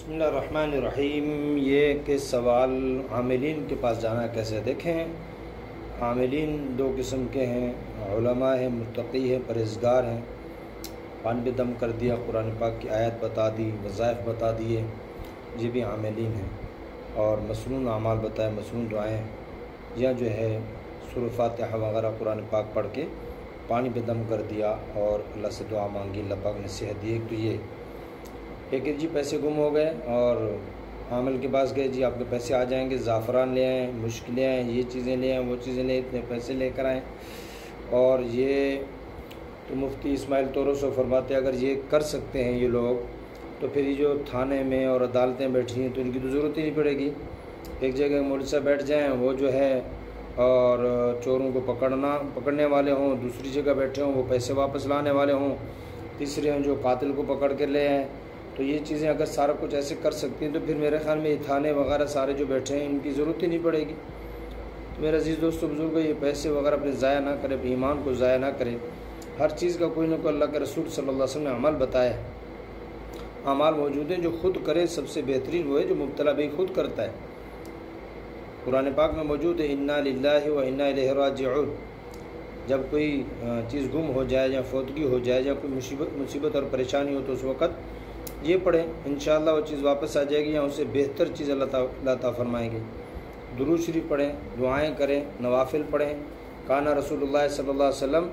बिस्मिल्लाहिर्रहमानिर्रहीम। ये कि सवाल आमिलीन के पास जाना कैसे। देखें, आमिलीन दो किस्म के हैं, उलमा हैं, मुत्तकी हैं, परहेज़गार हैं। पान पे दम कर दिया, कुरान पाक की आयत बता दी, वज़ाइफ बता दिए, ये भी आमिलीन हैं। और मसनून अमाल बताए, मसनून दुआएँ, या जो है सूरह फातिहा वगैरह कुरान पाक पढ़ के पानी पे दम कर दिया और अल्लाह से दुआ मांगी, अल्लाह पाक ने सेहत दी। तो ये एक जी पैसे गुम हो गए और आमिल के पास गए, जी आपके पैसे आ जाएंगे, ज़ाफ़रान ले आएँ, मुश्क ले आएँ, ये चीज़ें ले आएँ, वो चीज़ें ले, इतने पैसे लेकर आएँ। और ये तो मुफ्ती इस्माइल तोरसो फरमाते अगर ये कर सकते हैं ये लोग, तो फिर ये जो थाने में और अदालतें बैठी हैं तो इनकी तो ज़रूरत ही नहीं पड़ेगी। एक जगह मौलवी साहब बैठ जाएँ, वो जो है और चोरों को पकड़ने वाले हों, दूसरी जगह बैठे हों वो पैसे वापस लाने वाले हों, तीसरे हों जो कातिल को पकड़ कर ले आएँ। तो ये चीज़ें अगर सारा कुछ ऐसे कर सकती हैं तो फिर मेरे ख़्याल में थाने वगैरह सारे जो बैठे हैं इनकी ज़रूरत ही नहीं पड़ेगी। तो मेरे अज़ीज़ दोस्तों बुज़ुर्गों, ये पैसे वगैरह अपने ज़ाया ना करें, अपने ईमान को ज़ाया ना करें। हर चीज़ का कोई ना कोई अल्लाह के रसूल सल्लल्लाहु अलैहि वसल्लम ने अमल बताया है। अमाल मौजूद हैं, जो खुद करे सबसे बेहतरीन वो है जो मुब्तला भी खुद करता है। कुरान पाक में मौजूद है, इन्ना लिल्लाहि व इन्ना इलैहि राजिऊन। जब कोई चीज़ गुम हो जाए या फौतगी हो जाए या कोई मुसीबत और परेशानी हो तो उस वक़्त ये पढ़ें, इंशाअल्लाह वो चीज़ वापस आ जाएगी या उससे बेहतर चीज़ अल्लाह ताला फरमाएंगे। दुरूद शरीफ पढ़ें, दुआएं करें, नवाफिल पढ़ें। काना रसूलुल्लाह सल्लल्लाहु अलैहि वसल्लम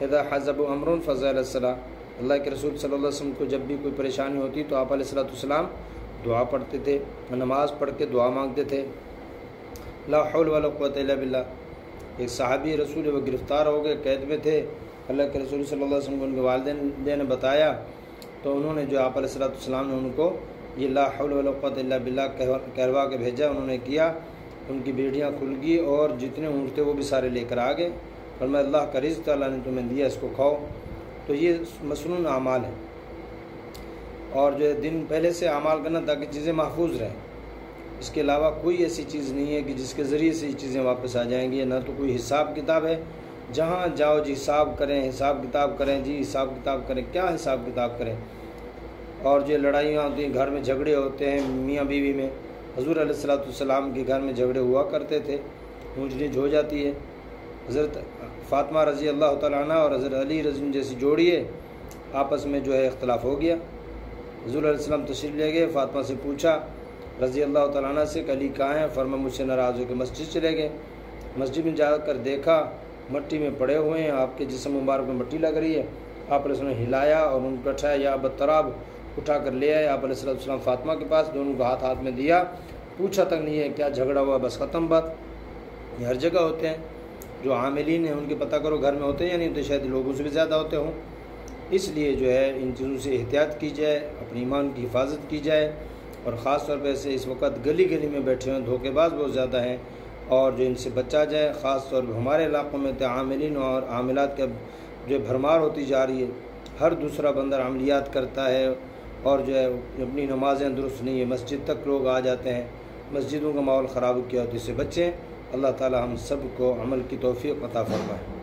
इज़ा हज़ब अमरुन फ़ज़अल सलाह। अल्लाह के रसूल सल्लल्लाहु अलैहि वसल्लम को जब भी कोई परेशानी होती तो आप अलैहिस्सलाम दुआ पढ़ते थे, नमाज़ पढ़ के दुआ मांगते थे। ला हौल वला कुव्वता इल्ला बिल्लाह। एक सहाबी रसूल वो गिरफ़्तार हो गए, कैद में थे। अल्लाह के रसूल सल्लल्लाहु अलैहि वसल्लम को उनके वालिदैन ने बताया तो उन्होंने जो आप अलैहिस्सलाम ने उनको ये ला हौल वला कुव्वता इल्ला बिल्लाह कहलवा के भेजा। उन्होंने किया, उनकी बेड़ियाँ खुल गई और जितने ऊँट थे वो भी सारे लेकर आ गए। और मैं अल्लाह का रिज़्क़ अल्लाह ने तुम्हें दिया, इसको खाओ। तो ये मसनून अमाल है। और जो है दिन पहले से अमाल करना ताकि चीज़ें महफूज रहें। इसके अलावा कोई ऐसी चीज़ नहीं है कि जिसके ज़रिए से ये चीज़ें वापस आ जाएंगी। ना तो कोई हिसाब किताब है, जहाँ जाओ जी हिसाब करें, हिसाब किताब करें, जी हिसाब किताब करें, क्या हिसाब किताब करें। और जो लड़ाइयाँ होती हैं, घर में झगड़े होते हैं मियाँ बीवी में, हुज़ूर अलैहिस्सलाम के घर में झगड़े हुआ करते थे, ऊँच नीच हो जाती है। हज़रत फ़ातिमा रज़ी अल्लाह तआला अन्हा और हज़रत अली रज़ी जैसी जोड़ी है, आपस में जो है इख्तलाफ हो गया। हुज़ूर अलैहिस्सलाम तशरीफ़ ले गए, फ़ातिमा से पूछा रज़ी अल्लाह तआला अन्हा से, अली कहाँ हैं? फरमा मुझसे नाराज़ होकर मस्जिद चले गए। मस्जिद में जाकर देखा मट्टी में पड़े हुए हैं, आपके जिस्म मुबारक में मट्टी लग रही है। आप ने हिलाया और उनको उठाया, या बतराब उठा कर ले आए आप अलैहिस्सलाम फ़ातिमा के पास, दोनों को हाथ हाथ में दिया। पूछा तक नहीं है क्या झगड़ा हुआ, बस ख़त्म बात। ये हर जगह होते हैं। जो आमिलीन हैं उनके पता करो घर में होते हैं या नहीं, तो शायद लोगों से भी ज़्यादा होते हों। इसलिए जो है इन चीज़ों से एहतियात की जाए, अपनी ईमान की हिफाजत की जाए। और ख़ास तौर पर ऐसे इस वक्त गली गली में बैठे हुए धोखेबाज बहुत ज़्यादा हैं, और जो इनसे बचा जाए। ख़ास तौर पर हमारे इलाक़ों में तो आमिलीन और आमिलात का जो भरमार होती जा रही है। हर दूसरा बंदा अमलियात करता है और जो है अपनी नमाज़ें दुरुस्त नहीं है, मस्जिद तक लोग आ जाते हैं, मस्जिदों का माहौल ख़राब किया, तो इससे बचें। अल्लाह ताला हम सब को अमल की तौफ़ीक़ अता फ़रमाए।